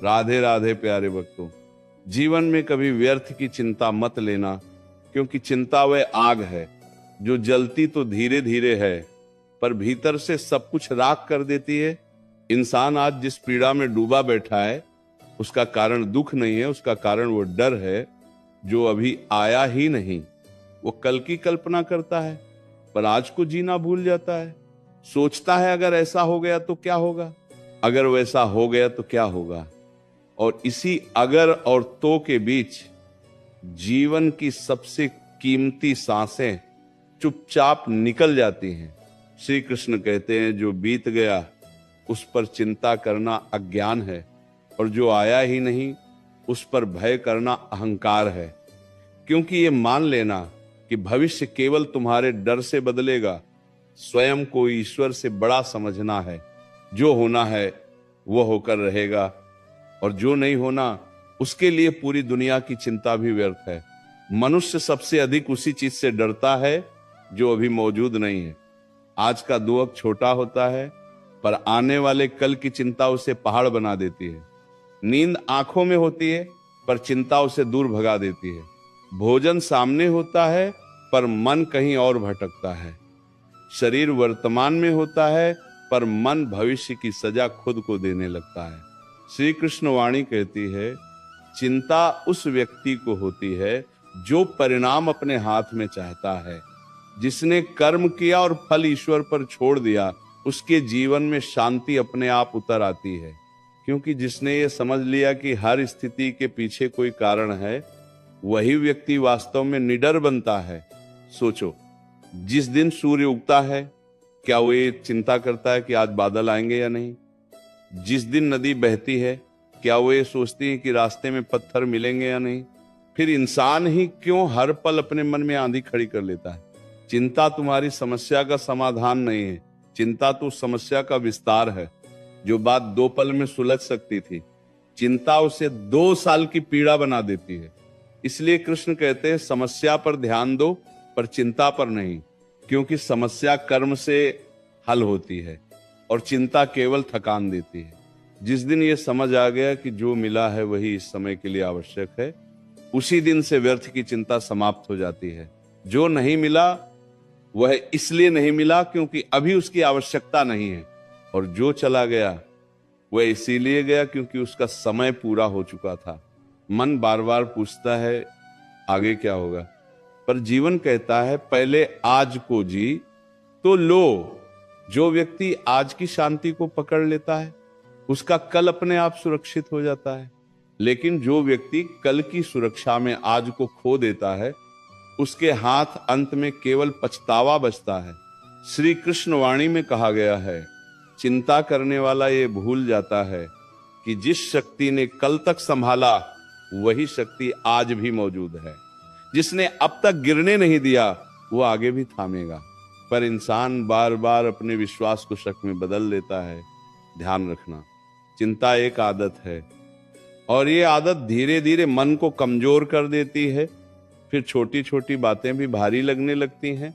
राधे राधे प्यारे भक्तों। जीवन में कभी व्यर्थ की चिंता मत लेना, क्योंकि चिंता वह आग है जो जलती तो धीरे धीरे है, पर भीतर से सब कुछ राख कर देती है। इंसान आज जिस पीड़ा में डूबा बैठा है, उसका कारण दुख नहीं है, उसका कारण वो डर है जो अभी आया ही नहीं। वो कल की कल्पना करता है, पर आज को जीना भूल जाता है। सोचता है अगर ऐसा हो गया तो क्या होगा, अगर वैसा हो गया तो क्या होगा। और इसी अगर और तो के बीच जीवन की सबसे कीमती सांसें चुपचाप निकल जाती हैं। श्री कृष्ण कहते हैं, जो बीत गया उस पर चिंता करना अज्ञान है, और जो आया ही नहीं उस पर भय करना अहंकार है। क्योंकि ये मान लेना कि भविष्य केवल तुम्हारे डर से बदलेगा, स्वयं को ईश्वर से बड़ा समझना है। जो होना है वो होकर रहेगा, और जो नहीं होना उसके लिए पूरी दुनिया की चिंता भी व्यर्थ है। मनुष्य सबसे अधिक उसी चीज से डरता है जो अभी मौजूद नहीं है। आज का दुख छोटा होता है, पर आने वाले कल की चिंता उसे पहाड़ बना देती है। नींद आंखों में होती है, पर चिंता उसे दूर भगा देती है। भोजन सामने होता है, पर मन कहीं और भटकता है। शरीर वर्तमान में होता है, पर मन भविष्य की सजा खुद को देने लगता है। श्री कृष्ण वाणी कहती है, चिंता उस व्यक्ति को होती है जो परिणाम अपने हाथ में चाहता है। जिसने कर्म किया और फल ईश्वर पर छोड़ दिया, उसके जीवन में शांति अपने आप उतर आती है। क्योंकि जिसने ये समझ लिया कि हर स्थिति के पीछे कोई कारण है, वही व्यक्ति वास्तव में निडर बनता है। सोचो, जिस दिन सूर्य उगता है, क्या वो ये चिंता करता है कि आज बादल आएंगे या नहीं? जिस दिन नदी बहती है, क्या वो ये सोचती है कि रास्ते में पत्थर मिलेंगे या नहीं? फिर इंसान ही क्यों हर पल अपने मन में आंधी खड़ी कर लेता है? चिंता तुम्हारी समस्या का समाधान नहीं है, चिंता तो समस्या का विस्तार है। जो बात 2 पल में सुलझ सकती थी, चिंता उसे 2 साल की पीड़ा बना देती है। इसलिए कृष्ण कहते हैं, समस्या पर ध्यान दो, पर चिंता पर नहीं। क्योंकि समस्या कर्म से हल होती है और चिंता केवल थकान देती है। जिस दिन ये समझ आ गया कि जो मिला है वही इस समय के लिए आवश्यक है, उसी दिन से व्यर्थ की चिंता समाप्त हो जाती है। जो नहीं मिला वह इसलिए नहीं मिला क्योंकि अभी उसकी आवश्यकता नहीं है, और जो चला गया वह इसीलिए गया क्योंकि उसका समय पूरा हो चुका था। मन बार बार पूछता है आगे क्या होगा, पर जीवन कहता है पहले आज को जी तो लो। जो व्यक्ति आज की शांति को पकड़ लेता है, उसका कल अपने आप सुरक्षित हो जाता है। लेकिन जो व्यक्ति कल की सुरक्षा में आज को खो देता है, उसके हाथ अंत में केवल पछतावा बचता है। श्री कृष्ण वाणी में कहा गया है, चिंता करने वाला ये भूल जाता है कि जिस शक्ति ने कल तक संभाला, वही शक्ति आज भी मौजूद है। जिसने अब तक गिरने नहीं दिया, वो आगे भी थामेगा। पर इंसान बार बार अपने विश्वास को शक में बदल लेता है। ध्यान रखना, चिंता एक आदत है, और ये आदत धीरे धीरे मन को कमजोर कर देती है। फिर छोटी छोटी बातें भी भारी लगने लगती हैं।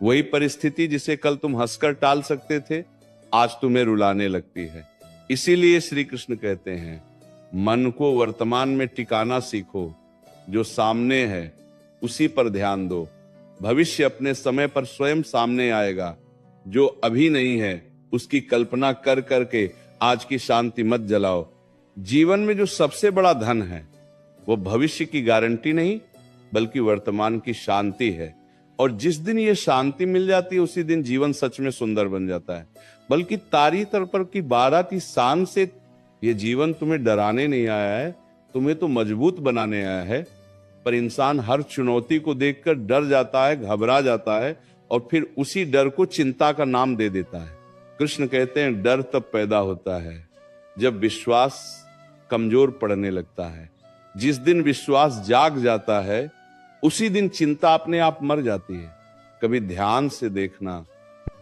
वही परिस्थिति जिसे कल तुम हंसकर टाल सकते थे, आज तुम्हें रुलाने लगती है। इसीलिए श्री कृष्ण कहते हैं, मन को वर्तमान में टिकाना सीखो। जो सामने है उसी पर ध्यान दो। भविष्य अपने समय पर स्वयं सामने आएगा। जो अभी नहीं है उसकी कल्पना कर करके आज की शांति मत जलाओ। जीवन में जो सबसे बड़ा धन है, वो भविष्य की गारंटी नहीं, बल्कि वर्तमान की शांति है। और जिस दिन ये शांति मिल जाती है, उसी दिन जीवन सच में सुंदर बन जाता है। बल्कि तारी तरपर की बारात की शान से ये जीवन तुम्हें डराने नहीं आया है, तुम्हें तो मजबूत बनाने आया है। पर इंसान हर चुनौती को देखकर डर जाता है, घबरा जाता है, और फिर उसी डर को चिंता का नाम दे देता है। कृष्ण कहते हैं, डर तब पैदा होता है जब विश्वास कमजोर पड़ने लगता है। जिस दिन विश्वास जाग जाता है, उसी दिन चिंता अपने आप मर जाती है। कभी ध्यान से देखना,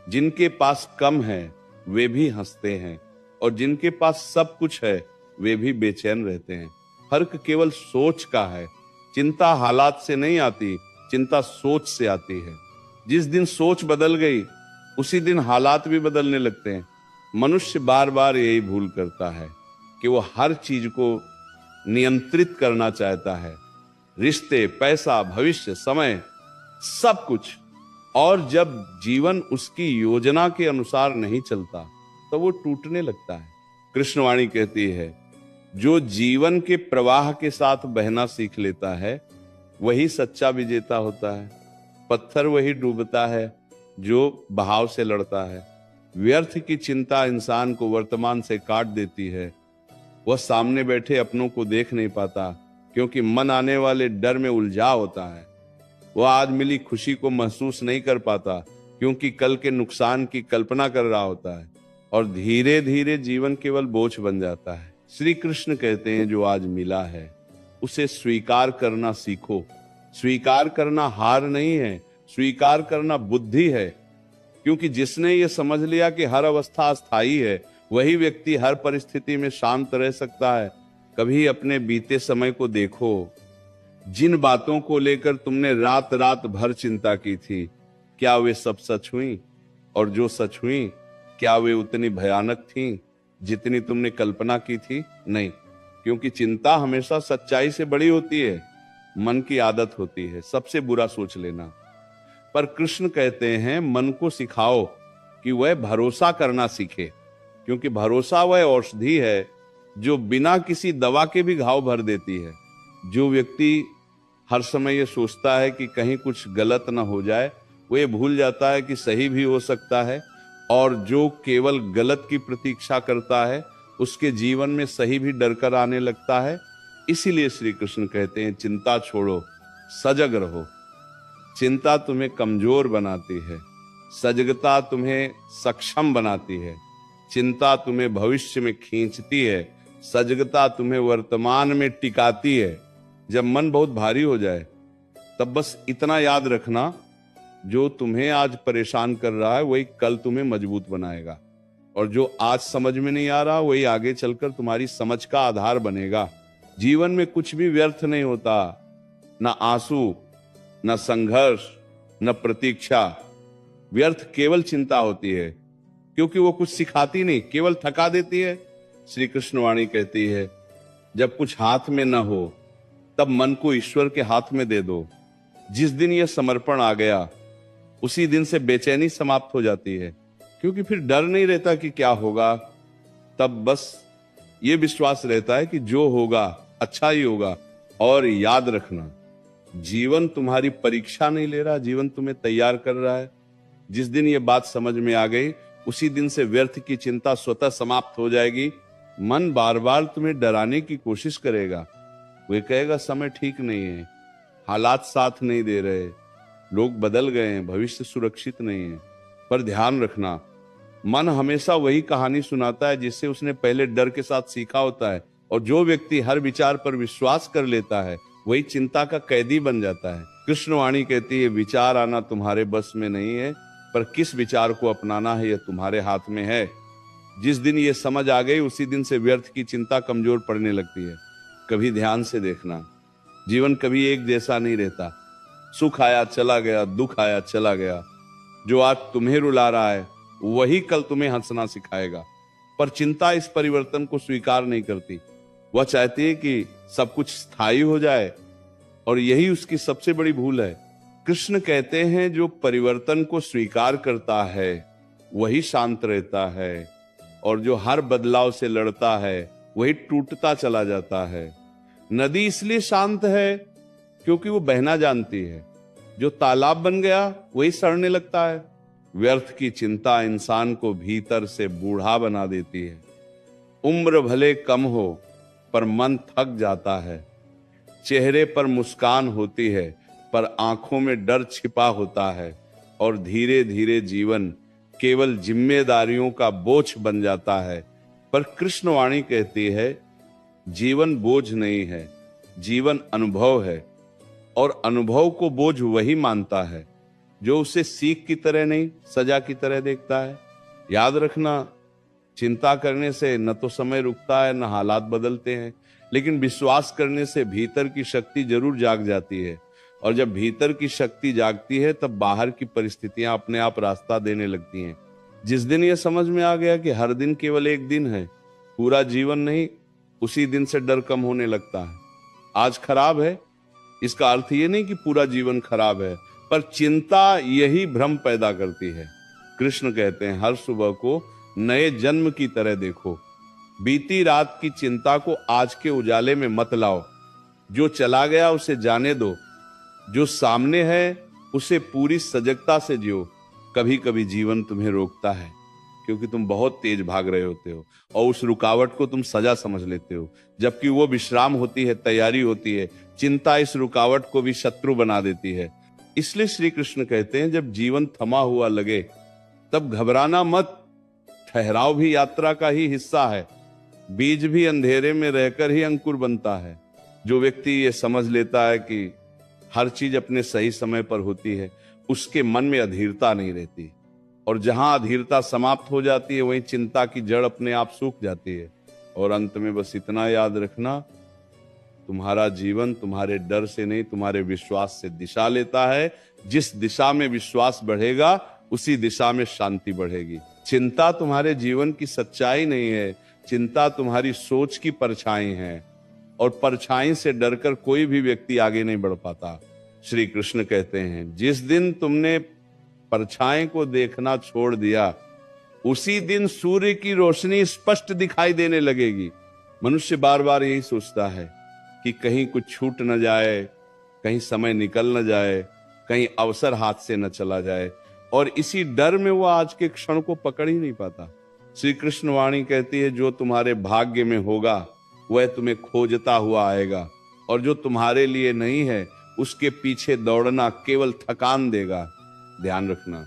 जिनके पास कम है वे भी हंसते हैं, और जिनके पास सब कुछ है वे भी बेचैन रहते हैं। फर्क केवल सोच का है। चिंता हालात से नहीं आती, चिंता सोच से आती है। जिस दिन सोच बदल गई, उसी दिन हालात भी बदलने लगते हैं। मनुष्य बार बार यही भूल करता है। कि वो हर चीज को नियंत्रित करना चाहता है, रिश्ते, पैसा, भविष्य, समय, सब कुछ। और जब जीवन उसकी योजना के अनुसार नहीं चलता तो वो टूटने लगता है। कृष्णवाणी कहती है, जो जीवन के प्रवाह के साथ बहना सीख लेता है वही सच्चा विजेता होता है। पत्थर वही डूबता है जो बहाव से लड़ता है। व्यर्थ की चिंता इंसान को वर्तमान से काट देती है। वह सामने बैठे अपनों को देख नहीं पाता, क्योंकि मन आने वाले डर में उलझा होता है। वह आज मिली खुशी को महसूस नहीं कर पाता, क्योंकि कल के नुकसान की कल्पना कर रहा होता है। और धीरे धीरे जीवन केवल बोझ बन जाता है। श्री कृष्ण कहते हैं, जो आज मिला है उसे स्वीकार करना सीखो। स्वीकार करना हार नहीं है, स्वीकार करना बुद्धि है। क्योंकि जिसने ये समझ लिया कि हर अवस्था अस्थायी है, वही व्यक्ति हर परिस्थिति में शांत रह सकता है। कभी अपने बीते समय को देखो। जिन बातों को लेकर तुमने रात रात भर चिंता की थी, क्या वे सब सच हुई? और जो सच हुई, क्या वे उतनी भयानक थीं जितनी तुमने कल्पना की थी? नहीं, क्योंकि चिंता हमेशा सच्चाई से बड़ी होती है। मन की आदत होती है सबसे बुरा सोच लेना। पर कृष्ण कहते हैं, मन को सिखाओ कि वह भरोसा करना सीखे, क्योंकि भरोसा वह औषधि है जो बिना किसी दवा के भी घाव भर देती है। जो व्यक्ति हर समय ये सोचता है कि कहीं कुछ गलत ना हो जाए, वो ये भूल जाता है कि सही भी हो सकता है। और जो केवल गलत की प्रतीक्षा करता है, उसके जीवन में सही भी डर कर आने लगता है। इसीलिए श्री कृष्ण कहते हैं, चिंता छोड़ो, सजग रहो। चिंता तुम्हें कमजोर बनाती है, सजगता तुम्हें सक्षम बनाती है। चिंता तुम्हें भविष्य में खींचती है, सजगता तुम्हें वर्तमान में टिकाती है। जब मन बहुत भारी हो जाए तब बस इतना याद रखना, जो तुम्हें आज परेशान कर रहा है वही कल तुम्हें मजबूत बनाएगा, और जो आज समझ में नहीं आ रहा वही आगे चलकर तुम्हारी समझ का आधार बनेगा। जीवन में कुछ भी व्यर्थ नहीं होता, ना आंसू, ना संघर्ष, न प्रतीक्षा। व्यर्थ केवल चिंता होती है, क्योंकि वो कुछ सिखाती नहीं, केवल थका देती है। श्री कृष्ण वाणी कहती है, जब कुछ हाथ में न हो तब मन को ईश्वर के हाथ में दे दो। जिस दिन यह समर्पण आ गया, उसी दिन से बेचैनी समाप्त हो जाती है, क्योंकि फिर डर नहीं रहता कि क्या होगा। तब बस ये विश्वास रहता है कि जो होगा अच्छा ही होगा। और याद रखना, जीवन तुम्हारी परीक्षा नहीं ले रहा, जीवन तुम्हें तैयार कर रहा है। जिस दिन ये बात समझ में आ गई, उसी दिन से व्यर्थ की चिंता स्वतः समाप्त हो जाएगी। मन बार बार तुम्हें डराने की कोशिश करेगा। वे कहेगा समय ठीक नहीं है, हालात साथ नहीं दे रहे, लोग बदल गए हैं, भविष्य सुरक्षित नहीं है। पर ध्यान रखना, मन हमेशा वही कहानी सुनाता है जिससे उसने पहले डर के साथ सीखा होता है। और जो व्यक्ति हर विचार पर विश्वास कर लेता है, वही चिंता का कैदी बन जाता है। कृष्णवाणी कहती है, विचार आना तुम्हारे बस में नहीं है, पर किस विचार को अपनाना है यह तुम्हारे हाथ में है। जिस दिन ये समझ आ गई, उसी दिन से व्यर्थ की चिंता कमजोर पड़ने लगती है। कभी ध्यान से देखना, जीवन कभी एक जैसा नहीं रहता। सुख आया चला गया, दुख आया चला गया। जो आज तुम्हें रुला रहा है, वही कल तुम्हें हंसना सिखाएगा। पर चिंता इस परिवर्तन को स्वीकार नहीं करती। वह चाहती है कि सब कुछ स्थायी हो जाए, और यही उसकी सबसे बड़ी भूल है। कृष्ण कहते हैं, जो परिवर्तन को स्वीकार करता है वही शांत रहता है, और जो हर बदलाव से लड़ता है वही टूटता चला जाता है। नदी इसलिए शांत है क्योंकि वो बहना जानती है। जो तालाब बन गया वही सड़ने लगता है। व्यर्थ की चिंता इंसान को भीतर से बूढ़ा बना देती है। उम्र भले कम हो, पर मन थक जाता है। चेहरे पर मुस्कान होती है, पर आंखों में डर छिपा होता है। और धीरे धीरे जीवन केवल जिम्मेदारियों का बोझ बन जाता है। पर कृष्णवाणी कहती है, जीवन बोझ नहीं है, जीवन अनुभव है। और अनुभव को बोझ वही मानता है जो उसे सीख की तरह नहीं, सजा की तरह देखता है। याद रखना, चिंता करने से न तो समय रुकता है, न हालात बदलते हैं, लेकिन विश्वास करने से भीतर की शक्ति जरूर जाग जाती है। और जब भीतर की शक्ति जागती है, तब बाहर की परिस्थितियां अपने आप रास्ता देने लगती हैं। जिस दिन यह समझ में आ गया कि हर दिन केवल एक दिन है, पूरा जीवन नहीं, उसी दिन से डर कम होने लगता है। आज खराब है, इसका अर्थ ये नहीं कि पूरा जीवन खराब है, पर चिंता यही भ्रम पैदा करती है। कृष्ण कहते हैं हर सुबह को नए जन्म की तरह देखो। बीती रात की चिंता को आज के उजाले में मत लाओ। जो चला गया उसे जाने दो, जो सामने है उसे पूरी सजगता से जियो। कभी कभी जीवन तुम्हें रोकता है क्योंकि तुम बहुत तेज भाग रहे होते हो और उस रुकावट को तुम सजा समझ लेते हो, जबकि वो विश्राम होती है, तैयारी होती है। चिंता इस रुकावट को भी शत्रु बना देती है। इसलिए श्री कृष्ण कहते हैं जब जीवन थमा हुआ लगे तब घबराना मत। ठहराव भी यात्रा का ही हिस्सा है। बीज भी अंधेरे में रहकर ही अंकुर बनता है। जो व्यक्ति ये समझ लेता है कि हर चीज अपने सही समय पर होती है, उसके मन में अधीरता नहीं रहती, और जहां अधीरता समाप्त हो जाती है वहीं चिंता की जड़ अपने आप सूख जाती है। और अंत में बस इतना याद रखना, तुम्हारा जीवन तुम्हारे डर से नहीं, तुम्हारे विश्वास से दिशा लेता है। जिस दिशा में विश्वास बढ़ेगा उसी दिशा में शांति बढ़ेगी। चिंता तुम्हारे जीवन की सच्चाई नहीं है, चिंता तुम्हारी सोच की परछाई है, और परछाई से डरकर कोई भी व्यक्ति आगे नहीं बढ़ पाता। श्री कृष्ण कहते हैं जिस दिन तुमने परछाई को देखना छोड़ दिया उसी दिन सूर्य की रोशनी स्पष्ट दिखाई देने लगेगी। मनुष्य बार बार यही सोचता है कि कहीं कुछ छूट न जाए, कहीं समय निकल न जाए, कहीं अवसर हाथ से न चला जाए, और इसी डर में वो आज के क्षण को पकड़ ही नहीं पाता। श्री कृष्ण वाणी कहती है जो तुम्हारे भाग्य में होगा वह तुम्हें खोजता हुआ आएगा, और जो तुम्हारे लिए नहीं है उसके पीछे दौड़ना केवल थकान देगा। ध्यान रखना,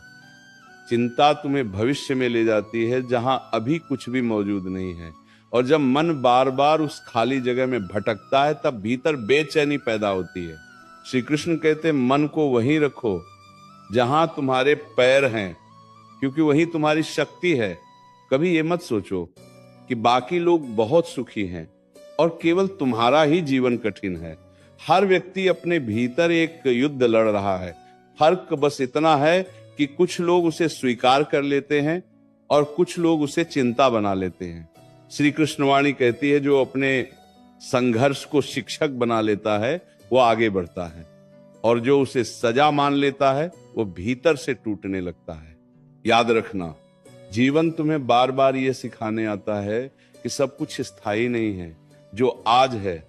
चिंता तुम्हें भविष्य में ले जाती है जहां अभी कुछ भी मौजूद नहीं है, और जब मन बार बार उस खाली जगह में भटकता है तब भीतर बेचैनी पैदा होती है। श्री कृष्ण कहते हैं मन को वहीं रखो जहां तुम्हारे पैर हैं, क्योंकि वहीं तुम्हारी शक्ति है। कभी ये मत सोचो कि बाकी लोग बहुत सुखी हैं और केवल तुम्हारा ही जीवन कठिन है। हर व्यक्ति अपने भीतर एक युद्ध लड़ रहा है। फर्क बस इतना है कि कुछ लोग उसे स्वीकार कर लेते हैं और कुछ लोग उसे चिंता बना लेते हैं। श्री कृष्णवाणी कहती है जो अपने संघर्ष को शिक्षक बना लेता है वो आगे बढ़ता है, और जो उसे सजा मान लेता है वो भीतर से टूटने लगता है। याद रखना, जीवन तुम्हें बार बार ये सिखाने आता है कि सब कुछ स्थायी नहीं है। जो आज है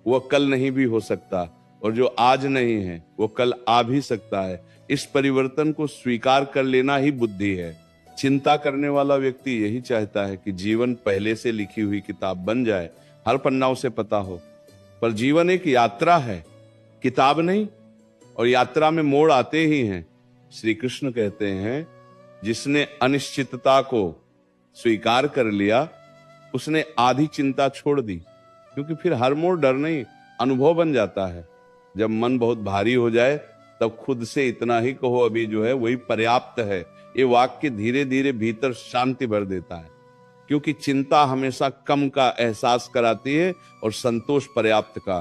वह कल नहीं भी हो सकता, और जो आज नहीं है वो कल आ भी सकता है। इस परिवर्तन को स्वीकार कर लेना ही बुद्धि है। चिंता करने वाला व्यक्ति यही चाहता है कि जीवन पहले से लिखी हुई किताब बन जाए, हर पन्ना उसे पता हो। पर जीवन एक यात्रा है, किताब नहीं, और यात्रा में मोड़ आते ही हैं। श्री कृष्ण कहते हैं जिसने अनिश्चितता को स्वीकार कर लिया उसने आधी चिंता छोड़ दी, क्योंकि फिर हर मोड़ डर नहीं, अनुभव बन जाता है। जब मन बहुत भारी हो जाए तब खुद से इतना ही कहो अभी जो है वही पर्याप्त है। ये वाक्य धीरे धीरे भीतर शांति भर देता है, क्योंकि चिंता हमेशा कम का एहसास कराती है और संतोष पर्याप्त का।